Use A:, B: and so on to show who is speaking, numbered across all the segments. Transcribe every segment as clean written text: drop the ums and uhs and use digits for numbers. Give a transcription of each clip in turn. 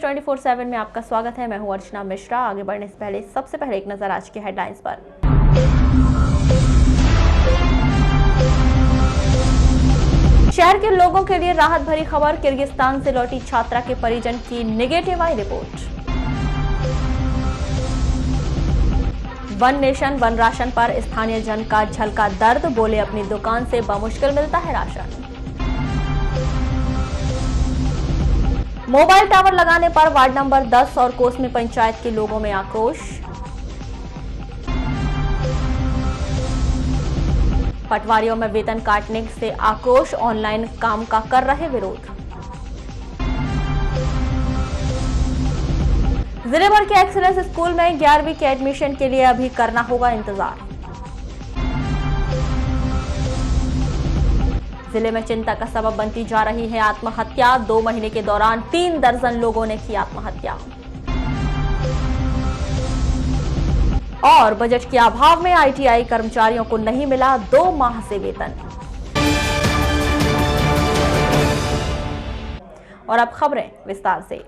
A: 24/7 में आपका स्वागत है। मैं हूं अर्चना मिश्रा। आगे बढ़ने से पहले सबसे पहले एक नजर आज के हेडलाइंस पर। शहर के लोगों के लिए राहत भरी खबर, किर्गिस्तान से लौटी छात्रा के परिजन की नेगेटिव आई report. One nation one ration पर स्थानीय जन का झलका दर्द, बोले अपनी दुकान से बमुश्किल मिलता है राशन। मोबाइल टावर लगाने पर वार्ड नंबर 10 और कोसमी पंचायत के लोगों में आक्रोश। पटवारियों में वेतन काटने से आक्रोश, ऑनलाइन काम का कर रहे विरोध। जिले भर के एक्सीलेंस स्कूल में 11वीं के एडमिशन के लिए अभी करना होगा इंतजार। जिले में चिंता का सबब बनती जा रही है आत्महत्या। 2 महीने के दौरान 3 दर्जन लोगों ने की आत्महत्या। और बजट के अभाव में आईटीआई कर्मचारियों को नहीं मिला 2 माह से वेतन। और अब खबरें विस्तार से।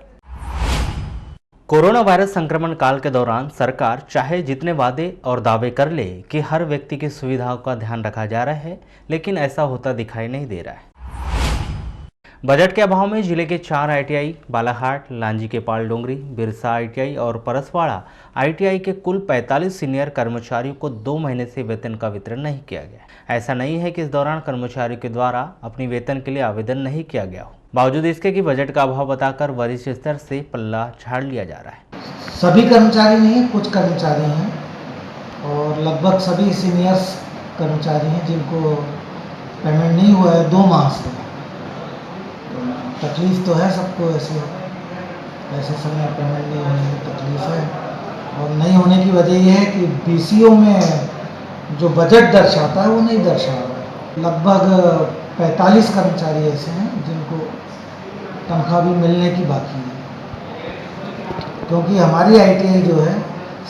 B: कोरोना वायरस संक्रमण काल के दौरान सरकार चाहे जितने वादे और दावे कर ले कि हर व्यक्ति की सुविधाओं का ध्यान रखा जा रहा है, लेकिन ऐसा होता दिखाई नहीं दे रहा है। बजट के अभाव में जिले के 4 आईटीआई, बालाघाट, लांजी के पाल डोंगरी, बिरसा आईटीआई और परसवाड़ा आईटीआई के कुल 45 सीनियर कर्मचारियों को 2 महीने से वेतन का वितरण नहीं किया गया। ऐसा नहीं है कि इस दौरान कर्मचारियों के द्वारा अपनी वेतन के लिए आवेदन नहीं किया गया हो, बावजूद इसके कि बजट का अभाव बताकर वरिष्ठ स्तर से पल्ला झाड़ लिया जा रहा है।
C: सभी कर्मचारी नहीं, कुछ कर्मचारी हैं और लगभग सभी सीनियर्स कर्मचारी हैं जिनको पेमेंट नहीं हुआ है 2 माह से। तकलीफ तो है सबको, ऐसे समय पेमेंट नहीं होने की तकलीफ है। और नहीं होने की वजह यह है कि बीसीओ में जो बजट दर्शाता है वो नहीं दर्शा रहा है। लगभग 45 कर्मचारी ऐसे हैं जिनको तनख्वाह भी मिलने की बाकी है, क्योंकि हमारी आईटीआई जो है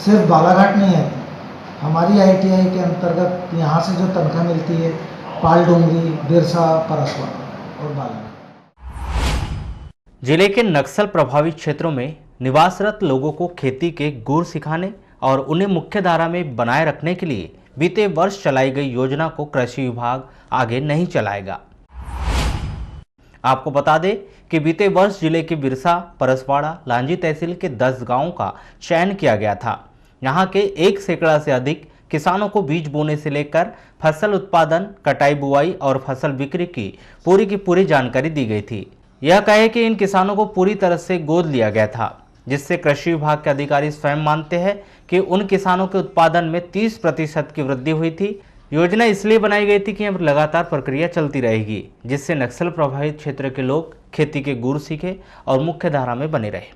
C: सिर्फ बालाघाट नहीं आती। हमारी आईटीआई के अंतर्गत यहाँ से जो तनख्वाह मिलती है पाल डोंगरी, बिरसा, परसवाड़ा और बालाघाट।
B: जिले के नक्सल प्रभावित क्षेत्रों में निवासरत लोगों को खेती के गुर सिखाने और उन्हें मुख्य धारा में बनाए रखने के लिए बीते वर्ष चलाई गई योजना को कृषि विभाग आगे नहीं चलाएगा। आपको बता दें कि बीते वर्ष जिले के बिरसा, परसवाड़ा, लांजी तहसील के 10 गांवों का चयन किया गया था। यहां के 1 सैकड़ा से अधिक किसानों को बीज बोने से लेकर फसल उत्पादन, कटाई, बुआई और फसल बिक्री की पूरी जानकारी दी गई थी। यह कहे कि इन किसानों को पूरी तरह से गोद लिया गया था, जिससे कृषि विभाग के अधिकारी स्वयं मानते हैं कि उन किसानों के उत्पादन में 30% की वृद्धि हुई थी। योजना इसलिए बनाई गई थी कि अब लगातार प्रक्रिया चलती रहेगी, जिससे नक्सल प्रभावित क्षेत्र के लोग खेती के गुर सीखे और मुख्य धारा में बने रहे।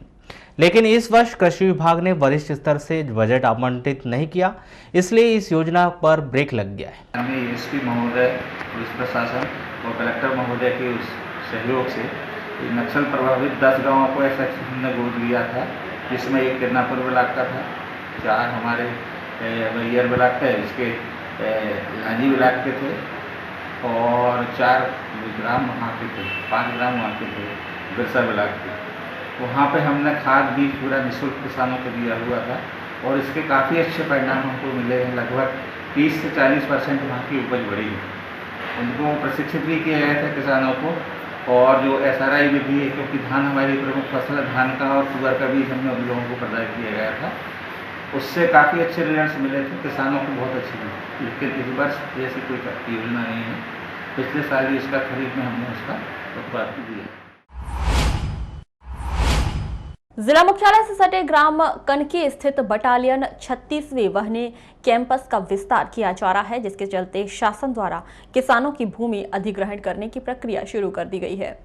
B: लेकिन इस वर्ष कृषि विभाग ने वरिष्ठ स्तर से बजट आवंटित नहीं किया, इसलिए इस योजना पर ब्रेक लग गया है।
D: हमें एसपी महोदय, पुलिस प्रशासन और कलेक्टर महोदय के सहयोग से नक्सल प्रभावित 10 गांवों को ऐसा ने गोद लिया था, जिसमें एक किरनापुर ब्लॉक का था, 4 हमारे बैयर ब्लॉक का, जिसके लांजी ब्लॉक के थे और 4 ग्राम वहाँ के थे, 5 ग्राम वहाँ के थे बिरसा ब्लॉक के। वहाँ पे हमने खाद बीज पूरा निःशुल्क किसानों को दिया हुआ था और इसके काफ़ी अच्छे परिणाम हमको मिले हैं। लगभग 30 से 40% वहाँ की उपज बढ़ी है। उनको प्रशिक्षित भी किया गया था किसानों को। और जो SRI विधि है, क्योंकि धान हमारी प्रमुख फसल है, धान का और तुअर का बीज हमने उन लोगों को प्रदान किया गया था, उससे काफ़ी अच्छे रिजल्ट्स मिले थे, किसानों को बहुत अच्छी मिली। लेकिन इस वर्ष जैसी कोई योजना नहीं है। पिछले साल ही इसका खरीद में हमने उसका उत्पादन दिया।
A: जिला मुख्यालय से सटे ग्राम कनकी स्थित बटालियन 36वीं वहनी कैंपस का विस्तार किया जा रहा है, जिसके चलते शासन द्वारा किसानों की भूमि अधिग्रहण करने की प्रक्रिया शुरू कर दी गई है।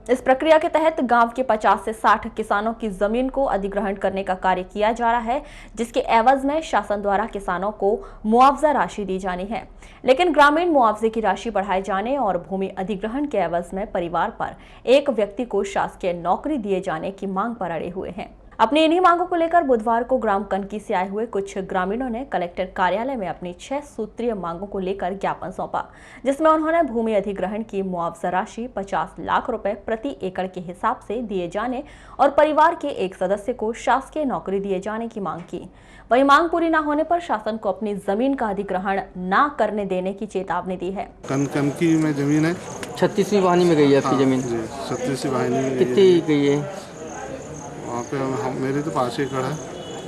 A: इस प्रक्रिया के तहत गांव के 50 से 60 किसानों की जमीन को अधिग्रहण करने का कार्य किया जा रहा है, जिसके एवज में शासन द्वारा किसानों को मुआवजा राशि दी जानी है। लेकिन ग्रामीण मुआवजे की राशि बढ़ाए जाने और भूमि अधिग्रहण के एवज में परिवार पर एक व्यक्ति को शासकीय नौकरी दिए जाने की मांग पर अड़े हुए हैं। अपनी इन्हीं मांगों को लेकर बुधवार को ग्राम कनकी से आए हुए कुछ ग्रामीणों ने कलेक्टर कार्यालय में अपनी 6 सूत्रीय मांगों को लेकर ज्ञापन सौंपा, जिसमें उन्होंने भूमि अधिग्रहण की मुआवजा राशि 50 लाख रुपए प्रति एकड़ के हिसाब से दिए जाने और परिवार के एक सदस्य को शासकीय नौकरी दिए जाने की मांग की। वही मांग पूरी न होने पर शासन को अपनी जमीन का अधिग्रहण न करने देने की चेतावनी दी है।
E: कनकी में जमीन है,
F: 36वीं वाहिनी में गई है आपकी जमीन?
E: 36वीं वाहिनी में
F: कितनी गई है?
E: वहाँ पे मेरी तो 5 एकड़ है।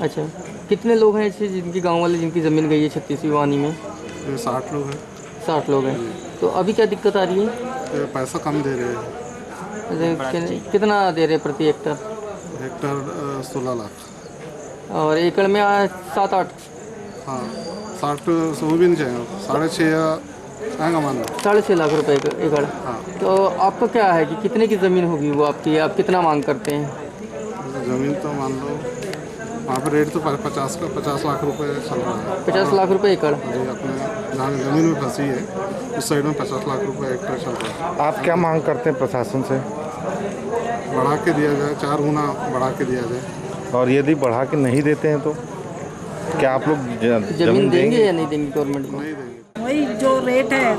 F: अच्छा, कितने लोग हैं ऐसे जिनकी गांव वाले जिनकी ज़मीन गई है 36वीं वाहिनी में?
E: 60 लोग हैं।
F: 60 लोग हैं। तो अभी क्या दिक्कत आ रही है?
E: पैसा कम दे रहे हैं।
F: कितना दे रहे हैं प्रति हेक्टर?
E: हेक्टर 16 लाख
F: और एकड़ में 7-8?
E: हाँ, 60 वो भी नहीं चाहिए, 6.5 आएगा मान लो।
F: 6.5 लाख रुपए एकड़।
E: हाँ।
F: तो आपका क्या है कि कितने की ज़मीन होगी वो आपकी? आप कितना मांग करते हैं?
E: ज़मीन तो मान लो वहाँ पे रेट तो 50 लाख रुपए चल रहा है।
F: 50 लाख रुपए एकड़?
E: जी, अपने जहाँ ज़मीन में फंसी है उस साइड में 50 लाख रुपए हेक्टर चल रहा है।
G: आप क्या मांग करते हैं प्रशासन से?
E: बढ़ा के दिया जाए, 4 गुना बढ़ा के दिया जाए।
G: और यदि बढ़ा के नहीं देते हैं तो क्या आप लोग
F: जमीन देंगे या नहीं देंगे गवर्नमेंट को?
E: नहीं देंगे।
H: वही जो रेट है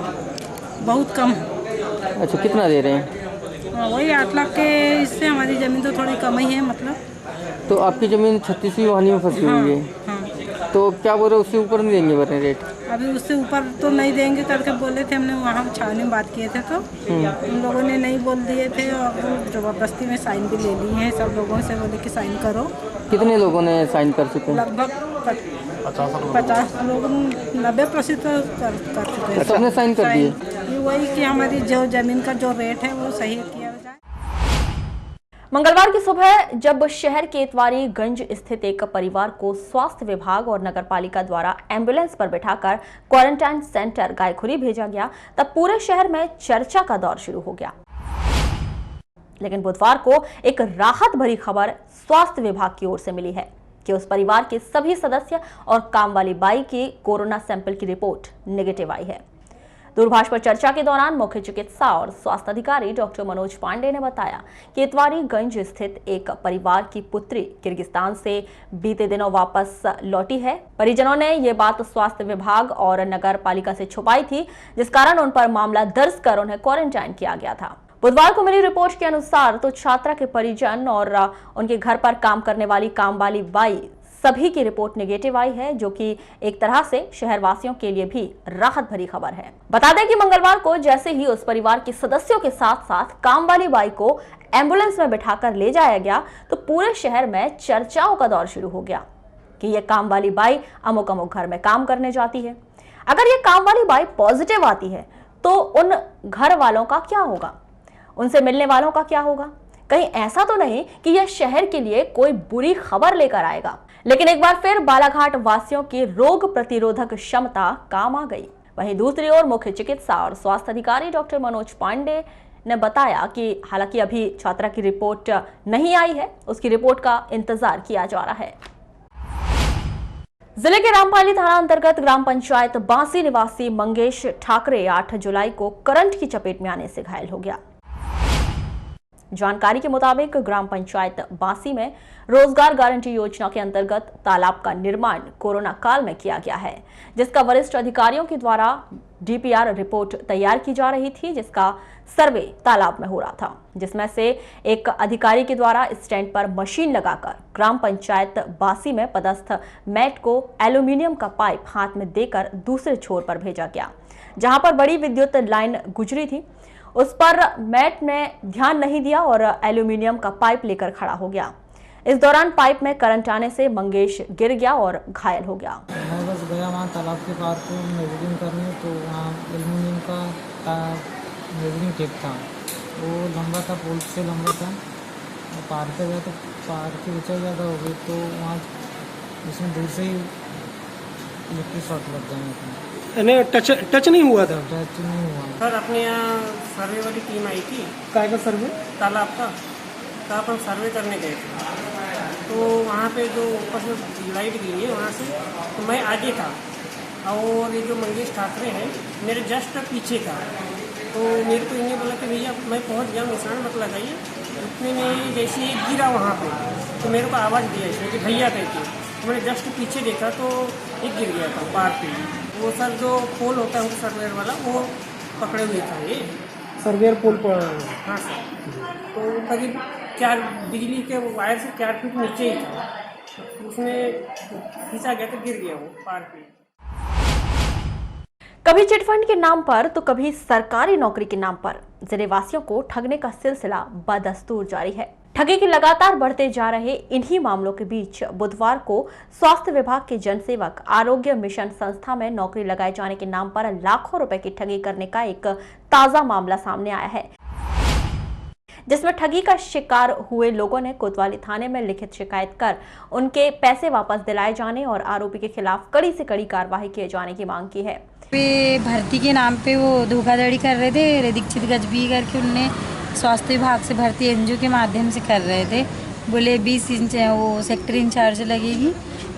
H: बहुत कम है।
F: अच्छा, कितना दे रहे हैं?
H: वही 8 लाख के, इससे हमारी ज़मीन तो थोड़ी कम ही है मतलब।
F: तो आपकी ज़मीन 36वीं वाहिनी में फंसी हुई है।
H: हाँ।
F: तो क्या बोल रहे उससे ऊपर नहीं देंगे बने रेट?
H: अभी उससे ऊपर तो नहीं देंगे करके बोले थे, हमने वहाँ छावनी में बात किए थे तो उन लोगों ने नहीं बोल दिए थे और ज़बरदस्ती में साइन भी ले ली हैं सब लोगों से, बोले कि साइन करो।
F: कितने लोगों ने साइन कर चुके हैं?
H: लगभग 50 लोग 90% कर चुके हैं।
F: सबने साइन कर दिए?
H: वही कि हमारी जो ज़मीन का जो रेट है वो सही किया जाए।
A: मंगलवार की सुबह जब शहर के इतवारी गंज स्थित एक परिवार को स्वास्थ्य विभाग और नगरपालिका द्वारा एम्बुलेंस पर बिठाकर क्वारंटाइन सेंटर गायखुरी भेजा गया, तब पूरे शहर में चर्चा का दौर शुरू हो गया। लेकिन बुधवार को एक राहत भरी खबर स्वास्थ्य विभाग की ओर से मिली है कि उस परिवार के सभी सदस्य और काम वाली बाई की कोरोना सैंपल की रिपोर्ट नेगेटिव आई है। दूरभाष पर चर्चा के दौरान मुख्य चिकित्सा और स्वास्थ्य अधिकारी डॉक्टर मनोज पांडे ने बताया कि इतवारी गंज स्थित एक परिवार की पुत्री किर्गिस्तान से बीते दिनों वापस लौटी है। परिजनों ने ये बात स्वास्थ्य विभाग और नगर पालिका से छुपाई थी, जिस कारण उन पर मामला दर्ज कर उन्हें क्वारंटाइन किया गया था। बुधवार को मिली रिपोर्ट के अनुसार तो छात्रा के परिजन और उनके घर पर काम करने वाली काम वाली बाई सभी की रिपोर्ट नेगेटिव आई है, जो कि एक तरह से शहरवासियों के लिए भी राहत भरी खबर है। बता दें कि मंगलवार को जैसे ही उस परिवार के सदस्यों के साथ साथ काम वाली बाई को एम्बुलेंस में बिठाकर ले जाया गया, तो पूरे शहर में चर्चाओं का दौर शुरू हो गया कि यह काम वाली बाई अमुक अमुक घर में काम करने जाती है। अगर ये काम वाली बाई पॉजिटिव आती है तो उन घर वालों का क्या होगा, उनसे मिलने वालों का क्या होगा? कहीं ऐसा तो नहीं कि यह शहर के लिए कोई बुरी खबर लेकर आएगा। लेकिन एक बार फिर बालाघाट वासियों की रोग प्रतिरोधक क्षमता काम आ गई। वहीं दूसरी ओर मुख्य चिकित्सा और स्वास्थ्य अधिकारी डॉक्टर मनोज पांडे ने बताया कि हालांकि अभी छात्रा की रिपोर्ट नहीं आई है, उसकी रिपोर्ट का इंतजार किया जा रहा है। जिले के रामपाली थाना अंतर्गत ग्राम पंचायत बांसी निवासी मंगेश ठाकरे 8 जुलाई को करंट की चपेट में आने से घायल हो गया। जानकारी के मुताबिक ग्राम पंचायत बांसी में रोजगार गारंटी योजना के अंतर्गत तालाब का निर्माण कोरोना काल में किया गया है, जिसका वरिष्ठ अधिकारियों के द्वारा डीपीआर रिपोर्ट तैयार की जा रही थी, जिसका सर्वे तालाब में हो रहा था, जिसमें से एक अधिकारी के द्वारा स्टैंड पर मशीन लगाकर ग्राम पंचायत बांसी में पदस्थ मैट को एल्यूमिनियम का पाइप हाथ में देकर दूसरे छोर पर भेजा गया, जहां पर बड़ी विद्युत लाइन गुजरी थी। उस पर मैट ने ध्यान नहीं दिया और एल्यूमिनियम का पाइप लेकर खड़ा हो गया। इस दौरान पाइप में करंट आने से मंगेश गिर गया और घायल हो गया।
C: मैं बस गया वहाँ तालाब के पार को मेजरिंग करने, तो वहाँ एल्यूमिनियम का मेजरिंग टेप था, वो लंबा था, पोल से लंबा था। पार पे गया तो पार की ऊंचाई ज़्यादा हो गई, तो वहाँ उसमें दूर से ही इलेक्ट्रिक शॉर्ट लग गया।
I: टच नहीं हुआ था?
C: टच नहीं हुआ
I: सर, अपने यहाँ सर्वे वाली टीम आई थी। काय का सर्वे? तालाब का। तो अपन सर्वे करने गए थे, तो वहाँ पे जो ऊपर से लाइट गई है वहाँ से, तो मैं आगे था और ये जो मंगेश ठाकरे हैं मेरे जस्ट पीछे था। तो मेरे को इन्हें बोला कि भैया मैं पहुँच गया, निशान मत लगाइए। उतने में जैसे गिरा वहाँ पे, तो मेरे को आवाज़ दिया इसने कि भैया कहते, तो मैंने जस्ट पीछे देखा तो एक गिर गया था पहाड़ पे। वो सर जो पोल होता है उनका सर्वेयर वाला वो पकड़े हुए था ये
F: सर्वेयर पोल पर।
I: हाँ सर, तो करीब 4 बिजली के वायर से 4 फीट नीचे ही था, उसमें खींचा गया तो गिर गया वो पहाड़ पे।
A: कभी चिटफंड के नाम पर तो कभी सरकारी नौकरी के नाम पर जिले वासियों को ठगने का सिलसिला बदस्तूर जारी है। ठगी के लगातार बढ़ते जा रहे इन्हीं मामलों के बीच बुधवार को स्वास्थ्य विभाग के जनसेवक आरोग्य मिशन संस्था में नौकरी लगाए जाने के नाम पर लाखों रुपए की ठगी करने का एक ताजा मामला सामने आया है, जिसमें ठगी का शिकार हुए लोगों ने कोतवाली थाने में लिखित शिकायत कर उनके पैसे वापस दिलाए जाने और आरोपी के खिलाफ कड़ी से कड़ी कार्रवाई किए जाने की मांग की है।
J: भर्ती के नाम पे वो धोखाधड़ी कर रहे थे, दीक्षित गजबी करके उनने स्वास्थ्य विभाग से भर्ती एनजीओ के माध्यम से कर रहे थे। बोले 20 इंच वो सेक्टर इंचार्ज लगेगी,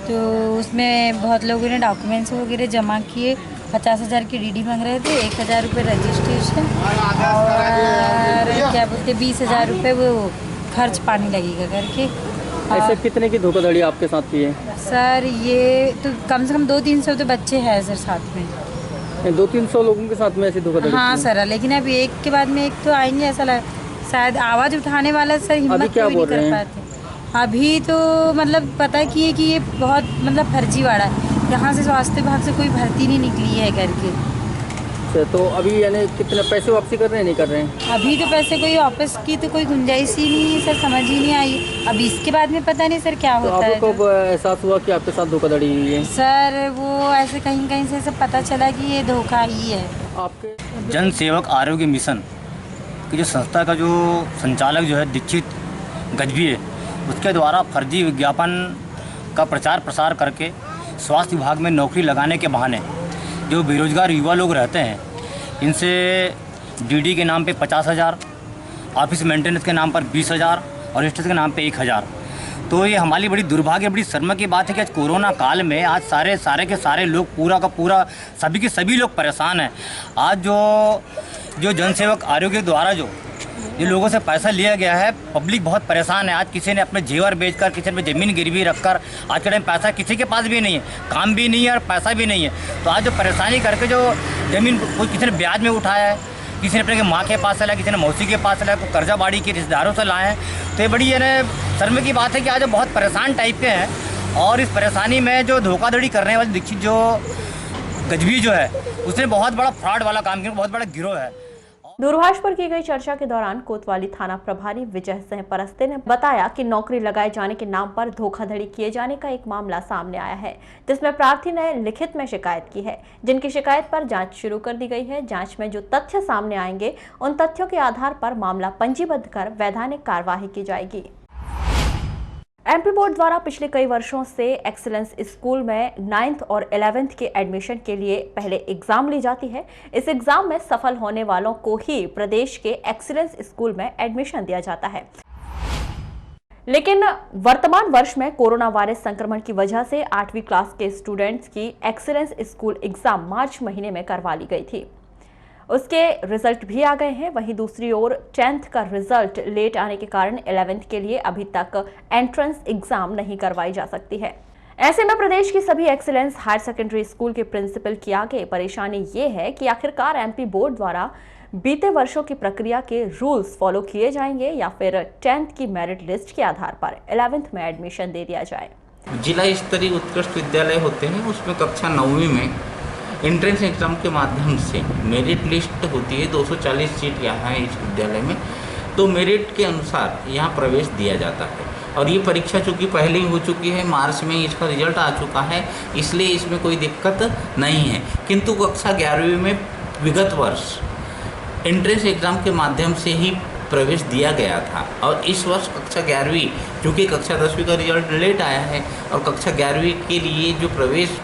J: तो उसमें बहुत लोगों ने डॉक्यूमेंट्स वगैरह जमा किए। 50,000 की डीडी मांग रहे थे, 1,000 रुपये रजिस्ट्रेशन और क्या बोलते 20,000 रुपये वो खर्च पानी लगेगा करके।
F: ऐसे कितने की धोखाधड़ी आपके साथ हुई है?
J: सर ये तो कम से कम 200-300 तो बच्चे हैं सर साथ में।
F: 200-300 लोगों के साथ में ऐसी धोखाधड़ी?
J: हाँ सर, लेकिन अब एक के बाद में एक तो आएंगे, ऐसा शायद आवाज़ उठाने वाला सर हिम्मत
F: क्या
J: कोई नहीं कर पाते। अभी तो मतलब पता किए कि ये बहुत मतलब फर्जीवाड़ा है, यहाँ से स्वास्थ्य विभाग से कोई भर्ती नहीं निकली है करके।
F: तो अभी यानी कितने पैसे वापसी कर रहे हैं, नहीं कर रहे हैं?
J: अभी तो पैसे कोई वापस की तो कोई गुंजाइश ही नहीं है सर, समझ ही नहीं आई। अब इसके बाद में पता नहीं सर क्या होता है।
F: आपको कब एहसास हुआ कि आपके साथ धोखाधड़ी हुई है?
J: सर वो ऐसे कहीं कहीं से सब पता चला कि ये धोखा ही है।
F: आपके
K: जन सेवक आरोग्य मिशन की जो संस्था का जो संचालक जो है दीक्षित गजबी है, उसके द्वारा फर्जी विज्ञापन का प्रचार प्रसार करके स्वास्थ्य विभाग में नौकरी लगाने के बहाने जो बेरोजगार युवा लोग रहते हैं, इनसे डीडी के नाम पे 50,000, ऑफिस मेंटेनेंस के नाम पर 20,000 और रजिस्टर के नाम पे 1,000। तो ये हमारी बड़ी दुर्भाग्य, बड़ी शर्म की बात है कि आज कोरोना काल में आज सारे के सारे लोग पूरा का पूरा सभी के सभी लोग परेशान हैं। आज जो जनसेवक आरोग्य द्वारा जो लोगों से पैसा लिया गया है, पब्लिक बहुत परेशान है। आज किसी ने अपने जेवर बेचकर, किसी ने ज़मीन गिरवी रखकर, आज के टाइम पैसा किसी के पास भी नहीं है, काम भी नहीं है और पैसा भी नहीं है। तो आज जो परेशानी करके जो ज़मीन कोई किसी ने ब्याज में उठाया है, किसी ने अपने माँ के पास से लाया, किसी ने मौसी के पास से लाया, कोई कर्जा बाड़ी के रिश्तेदारों से लाए हैं। तो ये बड़ी शर्म की बात है कि आज बहुत परेशान टाइप के हैं। और इस परेशानी में जो धोखाधड़ी करने वाले दीक्षित जो गजबी जो है, उसने बहुत बड़ा फ्रॉड वाला काम किया, बहुत बड़ा गिरोह है।
A: दूरभाष पर की गई चर्चा के दौरान कोतवाली थाना प्रभारी विजय सिंह परस्ते ने बताया कि नौकरी लगाए जाने के नाम पर धोखाधड़ी किए जाने का एक मामला सामने आया है, जिसमें प्रार्थी ने लिखित में शिकायत की है, जिनकी शिकायत पर जांच शुरू कर दी गई है। जांच में जो तथ्य सामने आएंगे, उन तथ्यों के आधार पर मामला पंजीबद्ध कर वैधानिक कार्यवाही की जाएगी। एमपी बोर्ड द्वारा पिछले कई वर्षों से एक्सीलेंस स्कूल में 9th और 11th के एडमिशन के लिए पहले एग्जाम ली जाती है। इस एग्जाम में सफल होने वालों को ही प्रदेश के एक्सीलेंस स्कूल में एडमिशन दिया जाता है। लेकिन वर्तमान वर्ष में कोरोना वायरस संक्रमण की वजह से 8वीं क्लास के स्टूडेंट्स की एक्सीलेंस स्कूल एग्जाम मार्च महीने में करवा ली गई थी। उसके रिजल्ट भी आ गए हैं। वहीं दूसरी ओर 10th का रिजल्ट लेट आने के कारण 11th के लिए अभी तक एंट्रेंस एग्जाम नहीं करवाई जा सकती है। ऐसे में प्रदेश की सभी एक्सीलेंस हायर सेकेंडरी स्कूल के प्रिंसिपल की आगे परेशानी ये है कि आखिरकार एमपी बोर्ड द्वारा बीते वर्षों की प्रक्रिया के रूल्स फॉलो किए जाएंगे या फिर 10th की मेरिट लिस्ट के आधार पर 11th में एडमिशन दे दिया जाए।
L: जिला स्तरीय उत्कृष्ट विद्यालय होते हैं, उसमें कक्षा 9वीं में एंट्रेंस एग्ज़ाम के माध्यम से मेरिट लिस्ट होती है। 240 सीट यहाँ है इस विद्यालय में, तो मेरिट के अनुसार यहाँ प्रवेश दिया जाता है। और ये परीक्षा चूँकि पहले ही हो चुकी है, मार्च में इसका रिजल्ट आ चुका है, इसलिए इसमें कोई दिक्कत नहीं है। किंतु कक्षा 11वीं में विगत वर्ष एंट्रेंस एग्ज़ाम के माध्यम से ही प्रवेश दिया गया था, और इस वर्ष कक्षा 11वीं चूँकि कक्षा 10वीं का रिजल्ट लेट आया है, और कक्षा 11वीं के लिए जो प्रवेश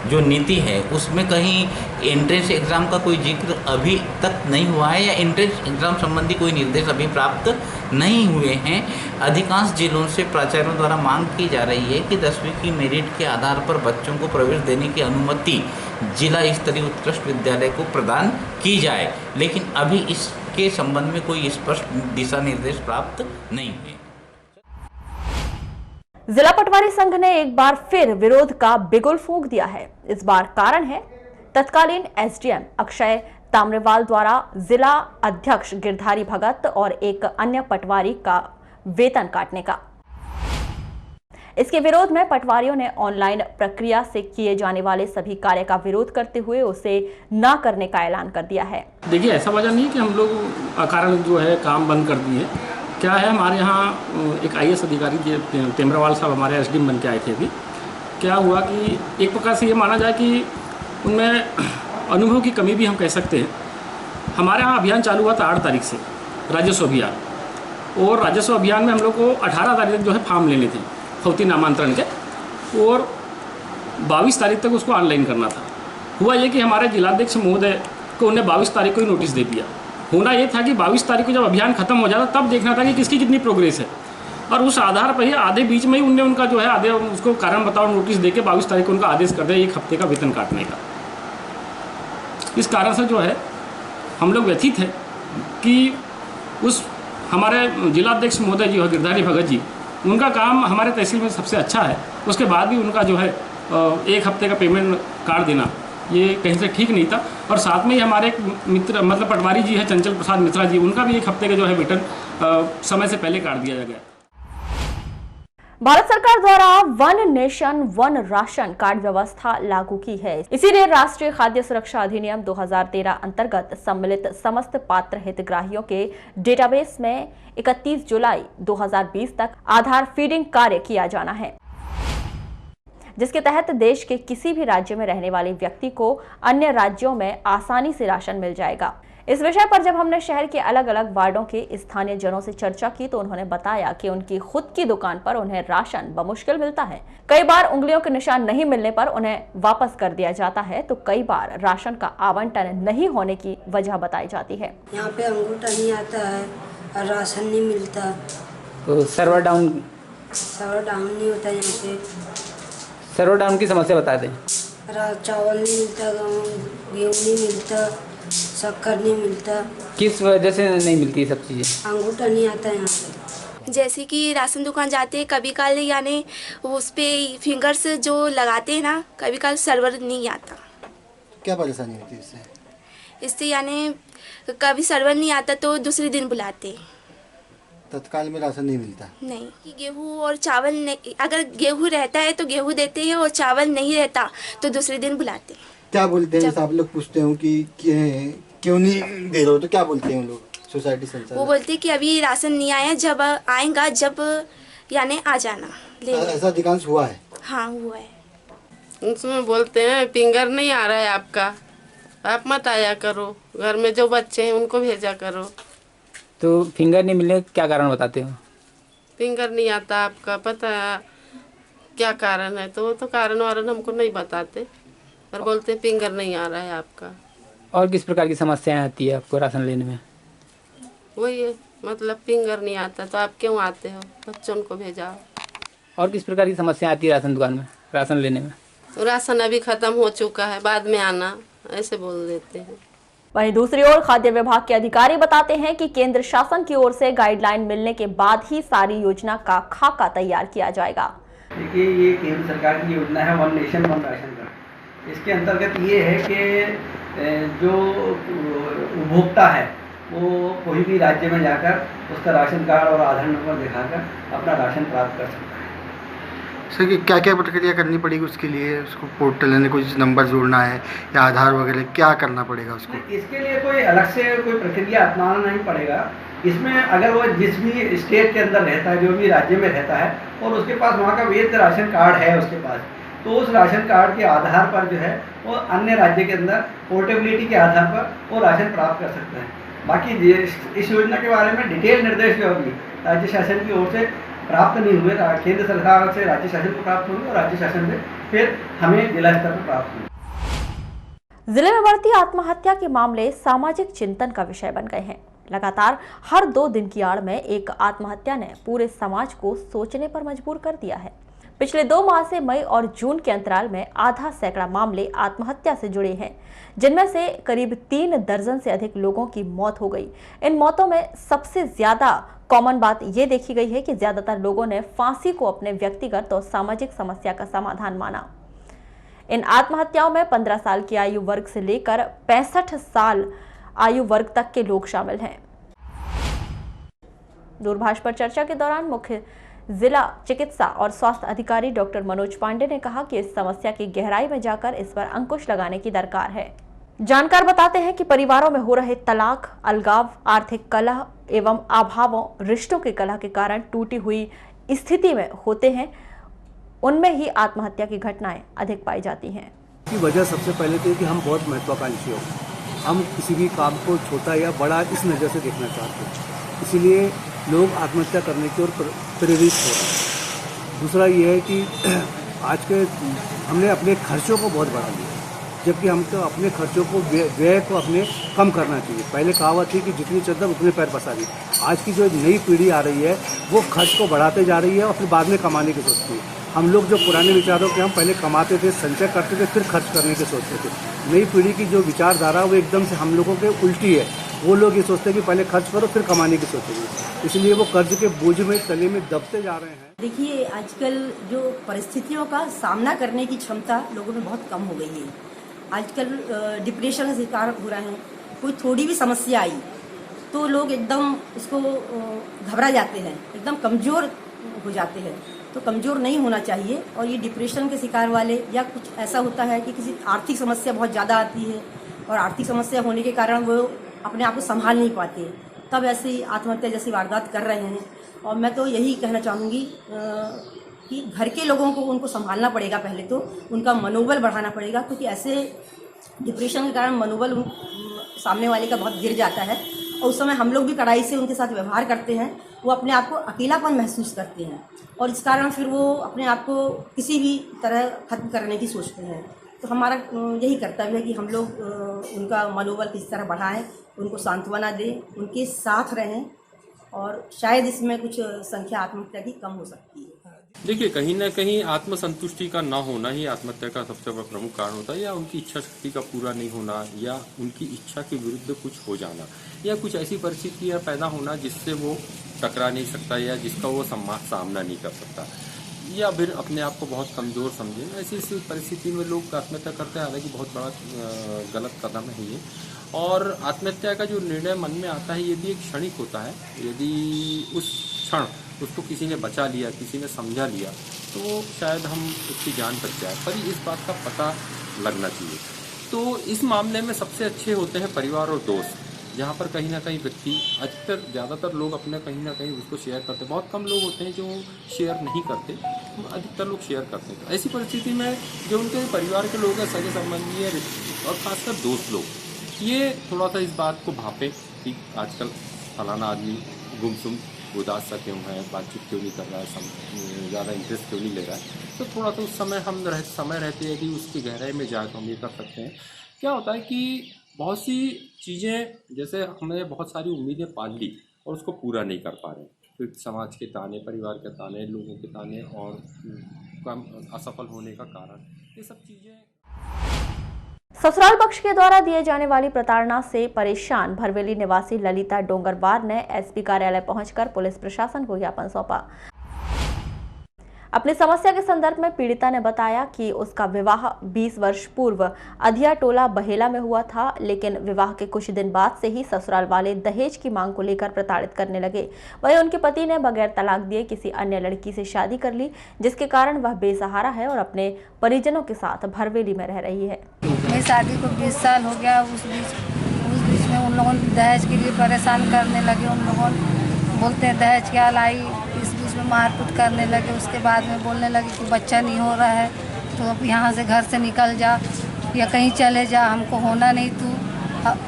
L: जो नीति है उसमें कहीं एंट्रेंस एग्ज़ाम का कोई जिक्र अभी तक नहीं हुआ है, या एंट्रेंस एग्ज़ाम संबंधी कोई निर्देश अभी प्राप्त नहीं हुए हैं। अधिकांश जिलों से प्राचार्यों द्वारा मांग की जा रही है कि 10वीं की मेरिट के आधार पर बच्चों को प्रवेश देने की अनुमति जिला स्तरीय उत्कृष्ट विद्यालय को प्रदान की जाए, लेकिन अभी इसके संबंध में कोई स्पष्ट दिशा निर्देश प्राप्त नहीं हुए।
A: जिला पटवारी संघ ने एक बार फिर विरोध का बिगुल फूंक दिया है। इस बार कारण है तत्कालीन एसडीएम अक्षय ताम्रवाल द्वारा जिला अध्यक्ष गिरधारी भगत और एक अन्य पटवारी का वेतन काटने का। इसके विरोध में पटवारियों ने ऑनलाइन प्रक्रिया से किए जाने वाले सभी कार्य का विरोध करते हुए उसे न करने का ऐलान कर दिया है।
M: देखिए, ऐसा वजह नहीं कि हम लोग अकारण जो है काम बंद कर दिए। क्या है, हमारे यहाँ एक आईएएस अधिकारी तेमरावाल साहब हमारे एसडीएम बन के आए थे। अभी क्या हुआ कि एक प्रकार से ये माना जाए कि उनमें अनुभव की कमी भी हम कह सकते हैं। हमारे यहाँ अभियान चालू हुआ था 8 तारीख से, राजस्व अभियान, और राजस्व अभियान में हम लोग को 18 तारीख तक जो है फॉर्म लेने थे फौती नामांतरण के, और 22 तारीख तक उसको ऑनलाइन करना था। हुआ ये कि हमारे जिलाध्यक्ष महोदय को उन्हें 22 तारीख को ही नोटिस दे दिया। होना ये था कि 22 तारीख को जब अभियान खत्म हो जाता तब देखना था कि किसकी कितनी प्रोग्रेस है, और उस आधार पर ही आधे बीच में ही उनने उनका जो है आधे उसको कारण बताओ नोटिस देके 22 तारीख को उनका आदेश कर दिया 1 हफ्ते का वेतन काटने का। इस कारण से जो है हम लोग व्यथित हैं कि उस हमारे जिलाध्यक्ष महोदय जी गिरधारी भगत जी, उनका काम हमारे तहसील में सबसे अच्छा है, उसके बाद भी उनका जो है 1 हफ्ते का पेमेंट काट देना ये कहीं से ठीक नहीं था। और साथ में ही हमारे एक मित्र मतलब पटवारी जी है चंचल प्रसाद मिश्रा जी, उनका भी 1 हफ्ते का जो है वेतन समय से पहले काट दिया गया।
A: भारत सरकार द्वारा one nation one ration card व्यवस्था लागू की है। इसीलिए राष्ट्रीय खाद्य सुरक्षा अधिनियम 2013 अंतर्गत सम्मिलित समस्त पात्र हितग्राहियों के डेटाबेस में 31 जुलाई 2020 तक आधार फीडिंग कार्य किया जाना है, जिसके तहत देश के किसी भी राज्य में रहने वाले व्यक्ति को अन्य राज्यों में आसानी से राशन मिल जाएगा। इस विषय पर जब हमने शहर के अलग अलग वार्डों के स्थानीय जनों से चर्चा की तो उन्होंने बताया कि उनकी खुद की दुकान पर उन्हें राशन बमुश्किल मिलता है। कई बार उंगलियों के निशान नहीं मिलने पर उन्हें वापस कर दिया जाता है, तो कई बार राशन का आवंटन नहीं होने की वजह बताई जाती है।
N: यहाँ पे अंगूठा नहीं आता है और राशन नहीं मिलता,
F: तो सर्वर डाउन
N: नहीं होता। यहाँ पे
F: सर्वर डाउन की समस्या बता दें।
N: चावल नहीं मिलता, गेहूँ नहीं मिलता, शक्कर नहीं मिलता।
F: किस वजह से नहीं मिलती ये सब चीज़ें?
N: अंगूठा नहीं आता यहाँ पे।
O: जैसे कि राशन दुकान जाते हैं, कभी काल यानी उस पे फिंगर्स जो लगाते हैं ना, कभी काल सर्वर नहीं आता।
P: क्या परेशानी होती है इससे?
O: इससे यानी कभी सर्वर नहीं आता तो दूसरे दिन बुलाते हैं।
P: तत्काल में राशन नहीं मिलता?
O: नहीं, गेहूँ और चावल नहीं, अगर गेहूँ रहता है तो गेहूँ देते हैं और चावल नहीं रहता तो दूसरे दिन बुलाते हैं।
P: क्या बोलते हैं? आप लोग पूछते हो कि क्यों नहीं दे रहे हो तो क्या बोलते हैं लोग सोसाइटी संचालक?
O: वो बोलते हैं कि अभी राशन नहीं आया, जब आएगा जब यानी आ जाना ले।
P: ऐसा अधिकांश हुआ है?
O: हाँ हुआ है।
Q: उसमें बोलते हैं फिंगर नहीं आ रहा है आपका, आप मत आया करो, घर में जो बच्चे हैं उनको भेजा करो।
F: तो फिंगर नहीं मिलने का क्या कारण बताते हो?
Q: फिंगर नहीं आता आपका, पता है क्या कारण है? तो वो तो कारण वारण हमको नहीं बताते और बोलते फिंगर नहीं आ रहा है आपका।
F: और किस प्रकार की समस्याएं आती है आपको राशन लेने में?
Q: वही है, मतलब फिंगर नहीं आता तो आप क्यों आते हो, बच्चों को भेजाओ।
F: और किस प्रकार की समस्या आती है राशन दुकान में राशन लेने में?
Q: राशन अभी खत्म हो चुका है, बाद में आना, ऐसे बोल देते हैं।
A: वहीं दूसरी ओर खाद्य विभाग के अधिकारी बताते हैं कि केंद्र शासन की ओर से गाइडलाइन मिलने के बाद ही सारी योजना का खाका तैयार किया जाएगा।
R: देखिए, ये केंद्र सरकार की योजना है one nation one ration card. इसके अंतर्गत ये है कि जो उपभोक्ता है वो कोई भी राज्य में जाकर उसका राशन कार्ड और आधार नंबर दिखाकर अपना राशन प्राप्त कर सकता है।
P: सर, क्या क्या प्रक्रिया करनी पड़ेगी उसके लिए? उसको पोर्टल में कुछ नंबर जोड़ना है या आधार वगैरह क्या करना पड़ेगा उसको?
R: इसके लिए कोई अलग से कोई प्रक्रिया अपनाना नहीं पड़ेगा। इसमें अगर वो जिस भी स्टेट के अंदर रहता है, जो भी राज्य में रहता है और उसके पास वहाँ का वैध राशन कार्ड है उसके पास, तो उस राशन कार्ड के आधार पर जो है वो अन्य राज्य के अंदर पोर्टेबिलिटी के आधार पर वो राशन प्राप्त कर सकते हैं। बाकी इस योजना के बारे में डिटेल निर्देश जो अभी राज्य शासन की ओर से प्राप्त नहीं हुए, केंद्र सरकार से राज्य शासन को प्राप्त होंगे और राज्य शासन से फिर हमें जिला स्तर पर प्राप्त होंगे।
A: जिले में बढ़ती आत्महत्या के मामले सामाजिक चिंतन का विषय बन गए हैं। लगातार हर 2 दिन की आड़ में एक आत्महत्या ने पूरे समाज को सोचने पर मजबूर कर दिया है। पिछले 2 माह से मई और जून के अंतराल में आधा सैकड़ा मामले आत्महत्या से जुड़े हैं, जिनमें से करीब 3 दर्जन से अधिक लोगों की मौत हो गई। इन मौतों में सबसे ज्यादा कॉमन बात ये देखी गई है कि ज्यादातर लोगों ने फांसी को अपने व्यक्तिगत और सामाजिक समस्या का समाधान माना। इन आत्महत्याओं में 15 साल की आयु वर्ग से लेकर 65 साल आयु वर्ग तक के लोग शामिल हैं। दूरभाष पर चर्चा के दौरान मुख्य जिला चिकित्सा और स्वास्थ्य अधिकारी डॉक्टर मनोज पांडे ने कहा कि इस समस्या की गहराई में जाकर इस पर अंकुश लगाने की दरकार है। जानकार बताते हैं कि परिवारों में हो रहे तलाक, अलगाव, आर्थिक कलह एवं अभावों, रिश्तों की कलह के कारण टूटी हुई स्थिति में होते हैं, उनमें ही आत्महत्या की घटनाएं अधिक पाई जाती हैं।
S: की वजह सबसे पहले तो कि हम बहुत महत्वाकांक्षी हो, हम किसी भी काम को छोटा या बड़ा इस नज़र से देखना चाहते हैं, इसीलिए लोग आत्महत्या करने की ओर प्रेरित हो रहे हैं। दूसरा ये है कि आज के हमने अपने खर्चों को बहुत बढ़ा लिया, जबकि हमको अपने खर्चों को व्यय को अपने कम करना चाहिए। पहले कहावत थी कि जितनी चद्दर उतने पैर पसारी। आज की जो नई पीढ़ी आ रही है वो खर्च को बढ़ाते जा रही है और फिर बाद में कमाने की सोचती है। हम लोग जो पुराने विचारों के हम पहले कमाते थे, संचय करते थे, फिर खर्च करने की सोचते थे। नई पीढ़ी की जो विचारधारा वो एकदम से हम लोगों के उल्टी है। वो लोग ये सोचते हैं कि पहले खर्च करो फिर कमाने की सोचेंगे, इसलिए वो कर्ज के बोझ में तले में दबते जा रहे हैं।
T: देखिए, आजकल जो परिस्थितियों का सामना करने की क्षमता लोगों में बहुत कम हो गई है। आजकल डिप्रेशन का शिकार हो रहे हैं। कोई थोड़ी भी समस्या आई तो लोग एकदम उसको घबरा जाते हैं, एकदम कमज़ोर हो जाते हैं। तो कमज़ोर नहीं होना चाहिए। और ये डिप्रेशन के शिकार वाले, या कुछ ऐसा होता है कि किसी आर्थिक समस्या बहुत ज़्यादा आती है और आर्थिक समस्या होने के कारण वो अपने आप को संभाल नहीं पाते, तब ऐसी आत्महत्या जैसी वारदात कर रहे हैं। और मैं तो यही कहना चाहूँगी कि घर के लोगों को उनको संभालना पड़ेगा, पहले तो उनका मनोबल बढ़ाना पड़ेगा, क्योंकि ऐसे डिप्रेशन के कारण मनोबल सामने वाले का बहुत गिर जाता है और उस समय हम लोग भी कड़ाई से उनके साथ व्यवहार करते हैं। वो अपने आप को अकेलापन महसूस करते हैं और इस कारण फिर वो अपने आप को किसी भी तरह खत्म करने की सोचते हैं। तो हमारा यही कर्तव्य है कि हम लोग उनका मनोबल किस तरह बढ़ाएं, उनको सांत्वना दें, उनके साथ रहें और शायद इसमें कुछ संख्या आत्महत्या की कम हो सकती है।
U: देखिए, कहीं ना कहीं आत्मसंतुष्टि का ना होना ही आत्महत्या का सबसे बड़ा प्रमुख कारण होता है, या उनकी इच्छा शक्ति का पूरा नहीं होना, या उनकी इच्छा के विरुद्ध कुछ हो जाना, या कुछ ऐसी परिस्थितियां पैदा होना जिससे वो टकरा नहीं सकता या जिसका वो सामना नहीं कर सकता, या फिर अपने आप को बहुत कमज़ोर समझे। ऐसी परिस्थिति में लोग आत्महत्या करते हैं, हालांकि बहुत बड़ा गलत कदम है ये। और आत्महत्या का जो निर्णय मन में आता है ये भी एक क्षणिक होता है। यदि उस क्षण उसको किसी ने बचा लिया, किसी ने समझा लिया, तो शायद हम उसकी जान बच जाए, पर इस बात का पता लगना चाहिए। तो इस मामले में सबसे अच्छे होते हैं परिवार और दोस्त, जहाँ पर कहीं ना कहीं व्यक्ति अधिकतर ज़्यादातर लोग अपने कहीं ना कहीं उसको शेयर करते हैं। बहुत कम लोग होते हैं जो शेयर नहीं करते, अधिकतर लोग शेयर करते हैं। तो ऐसी परिस्थिति में जो उनके परिवार के लोग हैं, सगे संबंधी है और खासकर दोस्त लोग, ये थोड़ा सा इस बात को भापें कि आजकल फलाना आदमी गुमसुम उदास सा क्यों है, बातचीत क्यों नहीं कर रहा है, ज़्यादा इंटरेस्ट क्यों नहीं ले रहा है। तो थोड़ा सा उस समय समय रहते यदि उसकी गहराई में जाए तो हम ये कर सकते हैं। क्या होता है कि बहुत सी चीज़ें, जैसे हमने बहुत सारी उम्मीदें पाल ली और उसको पूरा नहीं कर पा रहे, फिर समाज के ताने, परिवार के ताने, लोगों के ताने और काम असफल होने का कारण, ये सब चीज़ें।
A: ससुराल पक्ष के द्वारा दिए जाने वाली प्रताड़ना से परेशान भरवेली निवासी ललिता डोंगरवार ने एसपी कार्यालय पहुंचकर पुलिस प्रशासन को ज्ञापन सौंपा। अपनी समस्या के संदर्भ में पीड़िता ने बताया कि उसका विवाह 20 वर्ष पूर्व अधिया टोला बहेला में हुआ था, लेकिन विवाह के कुछ दिन बाद से ही ससुराल वाले दहेज की मांग को लेकर प्रताड़ित करने लगे। वहीं उनके पति ने बगैर तलाक दिए किसी अन्य लड़की से शादी कर ली, जिसके कारण वह बेसहारा है और अपने परिजनों के साथ भरवेली में रह रही है।
J: मेरी शादी को 20 साल हो गया। उस बीच में उन लोगों ने दहेज के लिए परेशान करने लगे। उन लोगों बोलते हैं दहेज क्या लाई, इस बीच में मारपीट करने लगे। उसके बाद में बोलने लगे कि बच्चा नहीं हो रहा है तो अब यहाँ से घर से निकल जा या कहीं चले जा, हमको होना नहीं, तू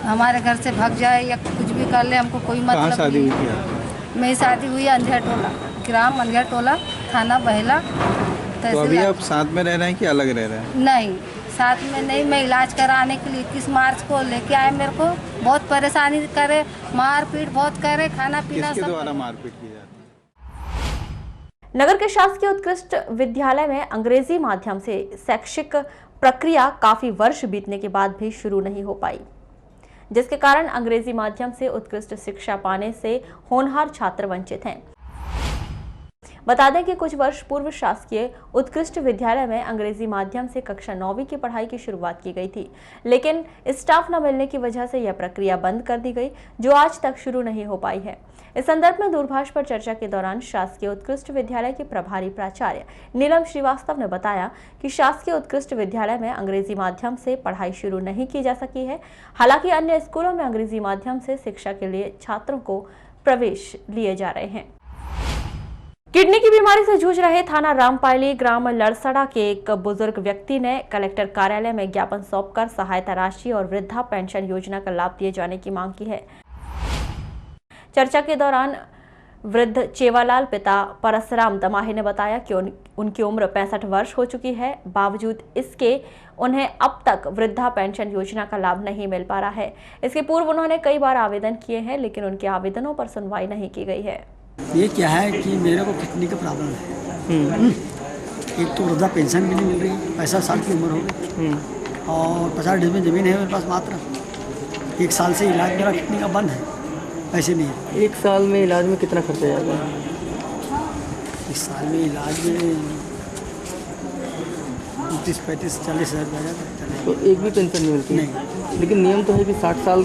J: हमारे घर से भाग जाए या कुछ भी कर ले, हमको कोई मतलब
G: शादी
J: नहीं।
G: हुई?
J: मेरी शादी हुई अंधिया टोला, ग्राम अंधिया टोला, थाना बहेला।
G: तो अभी आप साथ में रह रहे हैं कि अलग रह रहे हैं?
J: नहीं, साथ में नहीं। मैं इलाज कराने के लिए 21 मार्च को लेके आए। मेरे को बहुत परेशानी करे, मारपीट बहुत करे, खाना पीना
G: किसके
J: सब।
G: द्वारा मारपीट की जाती है?
A: नगर के शासकीय उत्कृष्ट विद्यालय में अंग्रेजी माध्यम से शैक्षिक प्रक्रिया काफी वर्ष बीतने के बाद भी शुरू नहीं हो पाई, जिसके कारण अंग्रेजी माध्यम से उत्कृष्ट शिक्षा पाने से होनहार छात्र वंचित हैं। बता दें कि कुछ वर्ष पूर्व शासकीय उत्कृष्ट विद्यालय में अंग्रेजी माध्यम से कक्षा 9वीं की पढ़ाई की शुरुआत की गई थी, लेकिन स्टाफ न मिलने की वजह से यह प्रक्रिया बंद कर दी गई, जो आज तक शुरू नहीं हो पाई है। इस संदर्भ में दूरभाष पर चर्चा के दौरान शासकीय उत्कृष्ट विद्यालय के प्रभारी प्राचार्य नीलम श्रीवास्तव ने बताया कि शासकीय उत्कृष्ट विद्यालय में अंग्रेजी माध्यम से पढ़ाई शुरू नहीं की जा सकी है। हालांकि अन्य स्कूलों में अंग्रेजी माध्यम से शिक्षा के लिए छात्रों को प्रवेश लिए जा रहे हैं। किडनी की बीमारी से जूझ रहे थाना रामपायली ग्राम लड़सड़ा के एक बुजुर्ग व्यक्ति ने कलेक्टर कार्यालय में ज्ञापन सौंपकर सहायता राशि और वृद्धा पेंशन योजना का लाभ दिए जाने की मांग की है। चर्चा के दौरान वृद्ध चेवालाल पिता परसराम दमाही ने बताया कि उनकी उम्र 65 वर्ष हो चुकी है। बावजूद इसके उन्हें अब तक वृद्धा पेंशन योजना का लाभ नहीं मिल पा रहा है। इसके पूर्व उन्होंने कई बार आवेदन किए हैं, लेकिन उनके आवेदनों पर सुनवाई नहीं की गई है।
B: ये क्या है कि मेरे को किडनी का प्रॉब्लम है। एक तो वृद्धा पेंशन भी नहीं मिल रही, 65 साल की उम्र हो गई और 50 डिसमिल ज़मीन है मेरे पास मात्र। 1 साल से इलाज मेरा किडनी का बंद है, पैसे नहीं है।
F: 1 साल में इलाज में कितना खर्चा जाएगा?
B: 1 साल में इलाज में 30, 35, 40 हज़ार रुपया जाता है।
F: तो एक भी पेंशन नहीं मिलती?
B: नहीं।
F: लेकिन नियम तो है कि 60 साल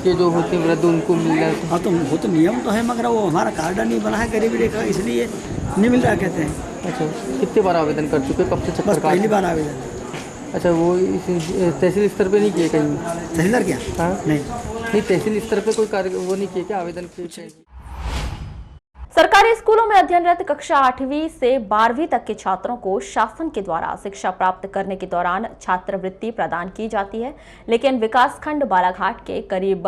F: के जो होते हैं वृद्ध उनको मिल रहा है।
B: हाँ, तो वो तो नियम तो है, मगर वो हमारा कार्ड नहीं बना है गरीबी रेखा, इसलिए नहीं मिल रहा कहते हैं।
F: अच्छा, कितने बार आवेदन कर चुके? कब से
B: बस पहली बार आवेदन।
F: अच्छा, वो तहसील स्तर पे नहीं किए कहीं?
B: तहसीलदार क्या?
F: हाँ,
B: नहीं
F: तहसील स्तर पे कोई कार्य वो नहीं किए क्या आवेदन?
A: सरकारी स्कूलों में अध्ययनरत कक्षा 8वीं से 12वीं तक के छात्रों को शासन के द्वारा शिक्षा प्राप्त करने के दौरान छात्रवृत्ति प्रदान की जाती है, लेकिन विकासखंड बालाघाट के करीब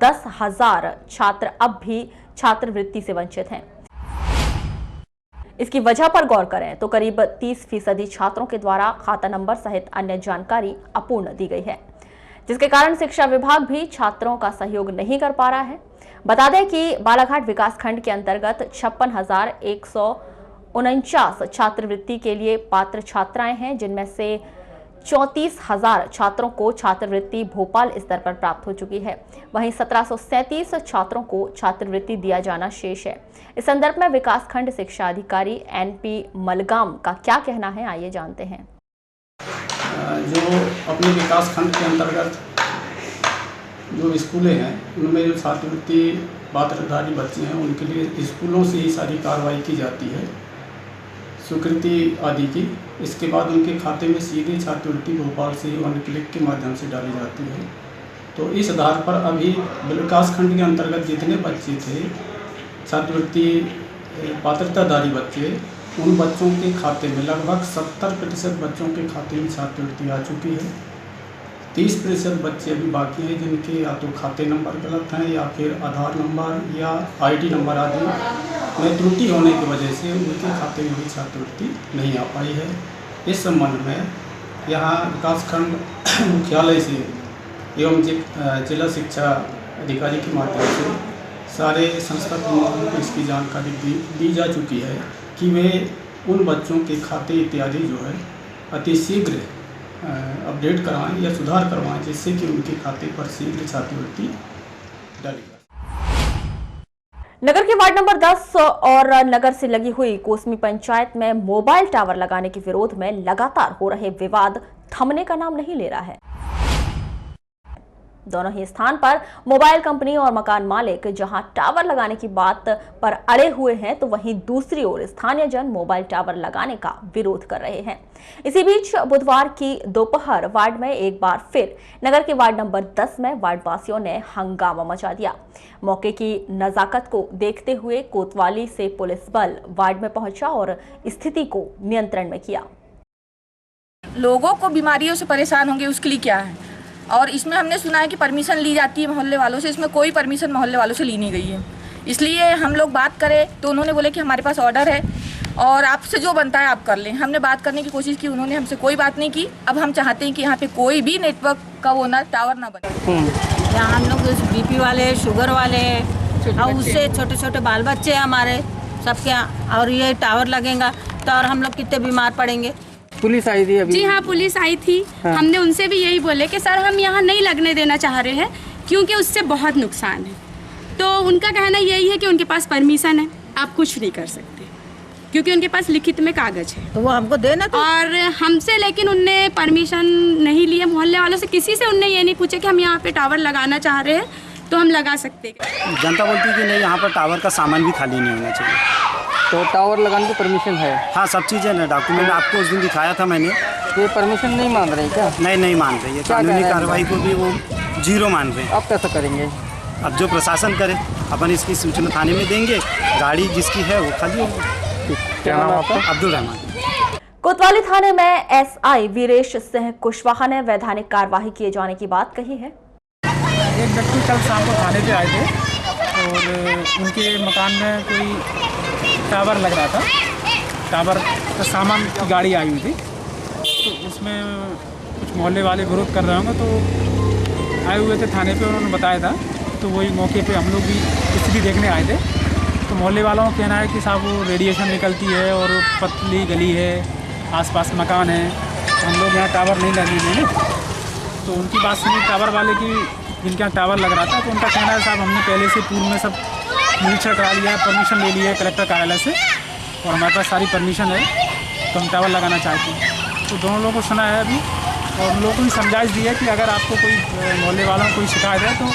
A: 10,000 छात्र अब भी छात्रवृत्ति से वंचित हैं। इसकी वजह पर गौर करें तो करीब 30% छात्रों के द्वारा खाता नंबर सहित अन्य जानकारी अपूर्ण दी गई है, जिसके कारण शिक्षा विभाग भी छात्रों का सहयोग नहीं कर पा रहा है। बता दें कि बालाघाट विकासखंड के अंतर्गत 56,149 छात्रवृत्ति के लिए पात्र छात्राएं हैं, जिनमें से 34,000 छात्रों को छात्रवृत्ति भोपाल स्तर पर प्राप्त हो चुकी है। वहीं 1737 छात्रों को छात्रवृत्ति दिया जाना शेष है। इस संदर्भ में विकासखंड शिक्षा अधिकारी NP मलगाम का क्या कहना है, आइए जानते हैं।
V: जो अपने विकासखंड के अंतर्गत जो स्कूलें हैं उनमें जो छात्रवृत्ति पात्रधारी बच्चे हैं उनके लिए स्कूलों से ही सारी कार्रवाई की जाती है, स्वीकृति आदि की। इसके बाद उनके खाते में सीधे छात्रवृत्ति भोपाल से ही 1 क्लिक के माध्यम से डाली जाती है। तो इस आधार पर अभी विकासखंड के अंतर्गत जितने बच्चे थे छात्रवृत्ति पात्रताधारी बच्चे, उन बच्चों के खाते में लगभग 70% बच्चों के खाते में छात्रवृत्ति आ चुकी है। 30% बच्चे अभी बाकी हैं जिनके या तो खाते नंबर गलत हैं या फिर आधार नंबर या ID नंबर आदि में त्रुटि होने की वजह से उनके खाते में भी छात्रवृत्ति नहीं आ पाई है। इस संबंध में यहाँ विकासखंड मुख्यालय से एवं जिला शिक्षा अधिकारी के माध्यम से सारे संस्था प्रमुखों को इसकी जानकारी दी जा चुकी है कि वे उन बच्चों के खाते इत्यादि जो है अतिशीघ्र अपडेट करवाएं या सुधार करवाएं, जिससे कि उनके खाते पर शीघ्र छात्रवृत्ति डाली जाए।
A: नगर के वार्ड नंबर 10 और नगर से लगी हुई कोसमी पंचायत में मोबाइल टावर लगाने के विरोध में लगातार हो रहे विवाद थमने का नाम नहीं ले रहा है। दोनों ही स्थान पर मोबाइल कंपनी और मकान मालिक जहां टावर लगाने की बात पर अड़े हुए हैं, तो वहीं दूसरी ओर स्थानीय जन मोबाइल टावर लगाने का विरोध कर रहे हैं। इसी बीच बुधवार की दोपहर वार्ड में एक बार फिर नगर के वार्ड नंबर 10 में वार्ड वासियों ने हंगामा मचा दिया। मौके की नजाकत को देखते हुए कोतवाली से पुलिस बल वार्ड में पहुंचा और स्थिति को नियंत्रण में किया।
W: लोगों को बीमारियों से परेशान होंगे उसके लिए क्या है, और इसमें हमने सुना है कि परमिशन ली जाती है मोहल्ले वालों से। इसमें कोई परमिशन मोहल्ले वालों से ली नहीं गई है। इसलिए हम लोग बात करें तो उन्होंने बोले कि हमारे पास ऑर्डर है और आपसे जो बनता है आप कर लें। हमने बात करने की कोशिश की, उन्होंने हमसे कोई बात नहीं की। अब हम चाहते हैं कि यहाँ पे कोई भी नेटवर्क का वो ना टावर ना बने।
X: यहाँ हम लोग BP वाले, शुगर वाले और उससे छोटे छोटे बाल बच्चे हैं हमारे सबके, और ये टावर लगेगा तो और हम लोग कितने बीमार पड़ेंगे।
F: पुलिस आई थी अभी?
Y: जी हाँ, पुलिस आई थी। हाँ। हमने उनसे भी यही बोले कि सर हम यहाँ नहीं लगने देना चाह रहे हैं,
C: क्योंकि उससे बहुत नुकसान है। तो उनका कहना यही है कि उनके पास परमिशन है, आप कुछ नहीं कर सकते क्योंकि उनके पास लिखित में कागज है।
X: तो वो हमको देना तो।
C: और हमसे लेकिन उनने परमिशन नहीं लिए, मोहल्ले वालों से किसी से उनने ये नहीं पूछा कि हम यहाँ पे टावर लगाना चाह रहे हैं तो हम लगा सकते हैं।
D: जनता बोलती है कि नहीं, यहाँ पर टावर का सामान भी खाली नहीं होना चाहिए।
F: तो टावर लगाने की परमिशन है?
D: हाँ, सब चीज़ है ना, डॉक्यूमेंट आपको उस दिन दिखाया था मैंने।
F: तो ये परमिशन नहीं मान रहे क्या?
D: नहीं मान रही है, कानूनी कार्रवाई को भी वो जीरो मान रहे हैं।
F: अब कैसा करेंगे?
D: अब जो प्रशासन करे, अपन इसकी सूचना थाने में देंगे, गाड़ी जिसकी है वो खाली होगी।
F: क्या नाम आपका?
D: अब्दुल रहमान।
A: कोतवाली थाने में एसआई वीरेश सिंह कुशवाहा ने वैधानिक कार्यवाही किए जाने की बात कही है।
E: एक व्यक्ति कल शाम को थाने पे आए थे और उनके मकान में कोई टावर लग रहा था, टावर का सामान की गाड़ी आई हुई थी, तो उसमें कुछ मोहल्ले वाले विरोध कर रहे होंगे तो आए हुए थे थाने पे, उन्होंने बताया था। तो वही मौके पे हम लोग भी स्थिति देखने आए थे। तो मोहल्ले वालों का कहना है कि साहब वो रेडिएशन निकलती है और पतली गली है, आसपास मकान है, तो हम लोग यहाँ टावर नहीं लगने देंगे। तो उनकी बात सुनी टावर वाले की, जिनके यहाँ टावर लग रहा था, तो उनका कहना है साहब हमने पहले से पूर्व में सब निरीक्षण करा लिया है, परमिशन ले ली है कलेक्टर कार्यालय से और हमारे पास सारी परमिशन है, तो हम टावर लगाना चाहते हैं। तो दोनों लोगों को सुना है अभी और उन लोगों को भी समझाइश दी है कि अगर आपको कोई मोहल्ले वालों को कोई शिकायत है तो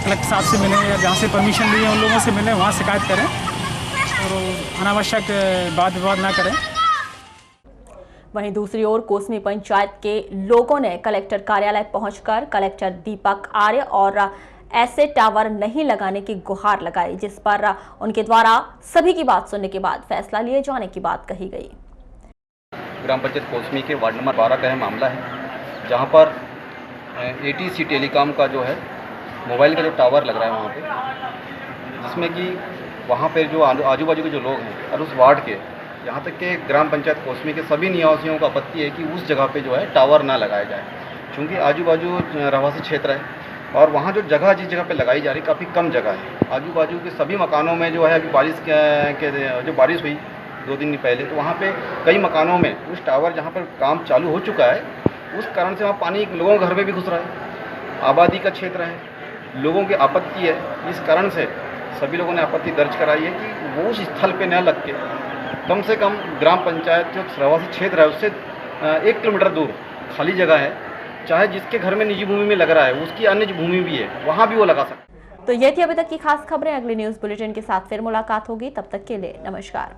E: कलेक्टर साहब से मिलें या जहाँ से परमिशन ली है उन लोगों से मिलें, वहाँ शिकायत करें और अनावश्यक वाद विवाद ना करें।
A: वहीं दूसरी ओर कोसमी पंचायत के लोगों ने कलेक्टर कार्यालय पहुंचकर कलेक्टर दीपक आर्य और ऐसे टावर नहीं लगाने की गुहार लगाई, जिस पर उनके द्वारा सभी की बात सुनने के बाद फैसला लिए जाने की बात कही गई।
H: ग्राम पंचायत कोसमी के वार्ड नंबर 12 का यह मामला है, जहां पर एटीसी टेलीकॉम का जो है मोबाइल का जो टावर लग रहा है वहाँ पे, जिसमें कि वहाँ पे जो आजू बाजू के जो लोग हैं और उस वार्ड के, यहाँ तक कि ग्राम पंचायत कोसमी के सभी निवासियों का आपत्ति है कि उस जगह पे जो है टावर ना लगाया जाए, क्योंकि आजू बाजू रहवासी क्षेत्र है और वहाँ जो जगह जिस जगह पे लगाई जा रही काफ़ी कम जगह है। आजू बाजू के सभी मकानों में जो है अभी बारिश के जो बारिश हुई 2 दिन पहले, तो वहाँ पे कई मकानों में उस टावर जहाँ पर काम चालू हो चुका है, उस कारण से वहाँ पानी लोगों के घर में भी घुस रहा है। आबादी का क्षेत्र है, लोगों की आपत्ति है, इस कारण से सभी लोगों ने आपत्ति दर्ज कराई है कि वो उस स्थल पे न लग के कम से कम ग्राम पंचायत जो रहवासी क्षेत्र है उससे 1 किलोमीटर दूर खाली जगह है, चाहे जिसके घर में निजी भूमि में लग रहा है उसकी अन्य भूमि भी है, वहाँ भी वो लगा सकते।
A: तो ये थी अभी तक की खास खबरें। अगले न्यूज बुलेटिन के साथ फिर मुलाकात होगी, तब तक के लिए नमस्कार।